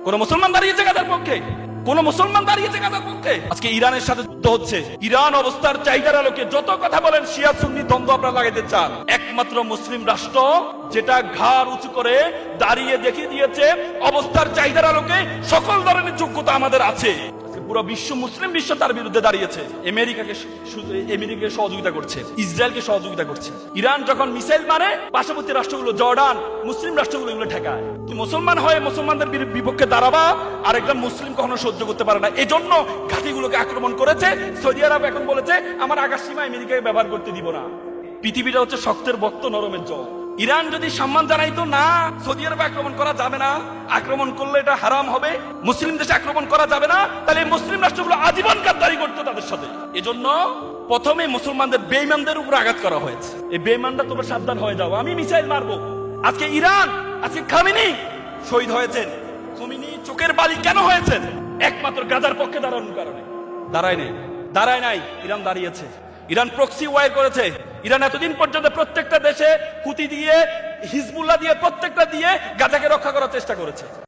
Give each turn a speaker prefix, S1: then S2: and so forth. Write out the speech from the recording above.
S1: কোন মুসলমান দাঁড়িয়েছে গাজার পক্ষে? কোন মুসলমান দাঁড়িয়েছে গাজার পক্ষে? আজকে ইরানের সাথে যুদ্ধ হচ্ছে। ইরান অবস্থার চাহিদার আলোকে যত কথা বলেন, শিয়া সুন্নি দ্বন্দ্ব আপনারা লাগাইতে চান। একমাত্র মুসলিম রাষ্ট্র যেটা ঘাড় উঁচু করে দাঁড়িয়ে দেখিয়ে দিয়েছে অবস্থার চাহিদার আলোকে সকল ধরনের যোগ্যতা আমাদের আছে। পুরো বিশ্ব, মুসলিম বিশ্ব তার বিরুদ্ধে দাঁড়িয়েছে। আমেরিকাকে সহযোগিতা করছে, ইসরায়েলকে সহযোগিতা করছে। ইরান যখন মিসাইল মারে, পার্শ্ববর্তী রাষ্ট্রগুলো, জর্ডান, মুসলিম রাষ্ট্রগুলো এগুলো ঠেকায়। তুমি মুসলমান হয়ে মুসলমানদের বিপক্ষে দাঁড়াবা, আর একদম মুসলিম কখনো সহ্য করতে পারে না। এজন্য ঘাঁটিগুলোকে আক্রমণ করেছে। সৌদি আরব এখন বলেছে আমার আকাশ সীমা আমেরিকাকে ব্যবহার করতে দিব না। পৃথিবীটা হচ্ছে শক্তের বক্ত, নরমের জল। ইরান যদি সম্মান জানাইতো না, সৌদি আরবে আক্রমণ করা যাবে না, আক্রমণ করলে এটা হারাম হবে, মুসলিম দেশে আক্রমণ করা যাবে না, তাহলে মুসলিম রাষ্ট্রগুলো আজীবন গাদ্দারি করতো তাদের সাথে। এজন্য প্রথমে মুসলমানদের বেঈমানদের উপর আঘাত করা হয়েছে। এই বেঈমানরা তোমরা সাবধান হয়ে যাও, আমি মিসাইল মারবো। আজকে ইরান, আজকে খামেনি শহীদ হয়েছেন। খামেনি চোখের বালি কেন হয়েছেন? একমাত্র গাজার পক্ষে দাঁড়ানোর কারণে। দাঁড়ায় নাই, ইরান দাঁড়িয়েছে। ইরান প্রক্সি ওয়ার করেছে। ইরান এতদিন পর্যন্ত প্রত্যেকটা দেশে হুতি দিয়ে, হিজবুল্লাহ দিয়ে, প্রত্যেকটা দিয়ে গাজাকে রক্ষা করার চেষ্টা করেছে।